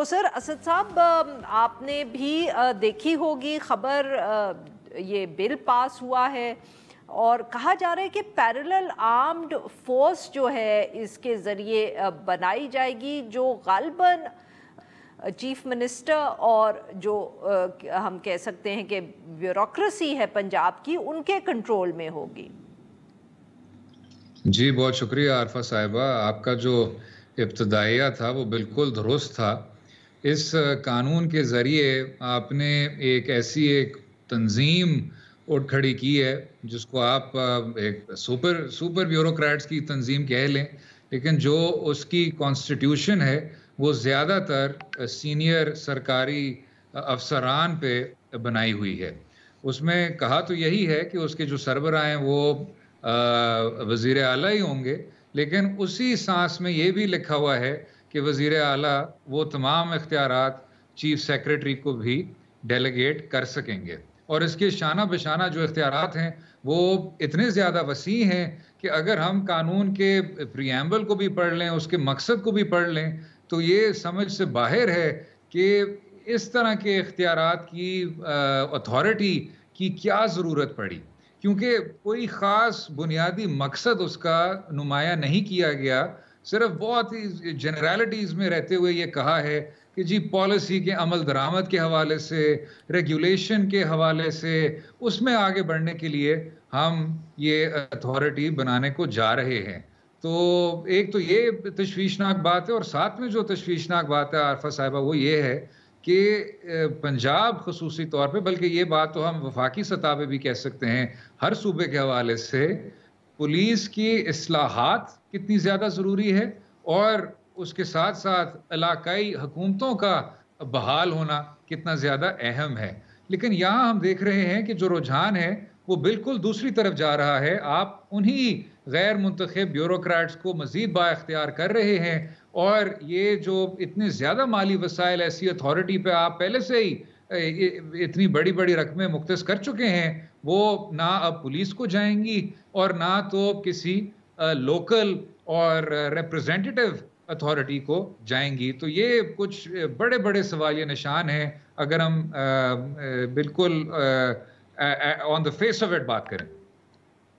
تو سر اسد صاحب آپ نے بھی دیکھی ہوگی خبر، یہ بل پاس ہوا ہے اور کہا جا رہا ہے کہ پیرلل آرمڈ فورس جو ہے اس کے ذریعے بنائی جائے گی، جو غالباً چیف منسٹر اور جو ہم کہہ سکتے ہیں کہ بیوروکریسی ہے پنجاب کی ان کے کنٹرول میں ہوگی۔ جی بہت شکریہ عارفہ صاحبہ، آپ کا جو ابتدائیہ تھا وہ بالکل درست تھا۔ اس قانون کے ذریعے آپ نے ایک ایسی تنظیم اٹھ کھڑی کی ہے جس کو آپ ایک سپر بیوروکریٹس کی تنظیم کہہ لیں، لیکن جو اس کی کانسٹیٹیوشن ہے وہ زیادہ تر سینئر سرکاری افسران پہ بنائی ہوئی ہے۔ اس میں کہا تو یہی ہے کہ اس کے جو سربراہ ہیں وہ وزیر اعلیٰ ہی ہوں گے، لیکن اسی سانس میں یہ بھی لکھا ہوا ہے کہ وزیر اعلیٰ وہ تمام اختیارات چیف سیکریٹری کو بھی ڈیلیگیٹ کر سکیں گے، اور اس کے شانہ بشانہ جو اختیارات ہیں وہ اتنے زیادہ وسیع ہیں کہ اگر ہم قانون کے پریامبل کو بھی پڑھ لیں، اس کے مقصد کو بھی پڑھ لیں، تو یہ سمجھ سے باہر ہے کہ اس طرح کے اختیارات کی اتھارٹی کی کیا ضرورت پڑی، کیونکہ کوئی خاص بنیادی مقصد اس کا نمایاں نہیں کیا گیا، صرف بہت ہی جنرالٹیز میں رہتے ہوئے یہ کہا ہے کہ جی پالیسی کے عمل درآمد کے حوالے سے، ریگولیشن کے حوالے سے، اس میں آگے بڑھنے کے لیے ہم یہ اتھارٹی بنانے کو جا رہے ہیں۔ تو ایک تو یہ تشویشناک بات ہے، اور ساتھ میں جو تشویشناک بات ہے عارفہ صاحبہ وہ یہ ہے کہ پنجاب خصوصی طور پہ، بلکہ یہ بات تو ہم وفاقی سطح پہ بھی کہہ سکتے ہیں، ہر صوبے کے حوالے سے پولیس کی اصلاحات کتنی زیادہ ضروری ہے، اور اس کے ساتھ ساتھ علاقائی حکومتوں کا بحال ہونا کتنا زیادہ اہم ہے۔ لیکن یہاں ہم دیکھ رہے ہیں کہ جو رجحان ہے وہ بالکل دوسری طرف جا رہا ہے۔ آپ انہی غیر منتخب بیوروکریٹس کو مزید با اختیار کر رہے ہیں، اور یہ جو اتنے زیادہ مالی وسائل ایسی اتھارٹی پہ آپ پہلے سے ہی اتنی بڑی بڑی رقمیں مختص کر چکے ہیں، وہ نہ اب پولیس کو جائیں گی اور نہ تو کسی لوکل اور ریپریزنٹیٹیو اتھارٹی کو جائیں گی۔ تو یہ کچھ بڑے بڑے سوالیہ نشان ہیں اگر ہم بالکل آن دا فیس آف اٹ بات کریں۔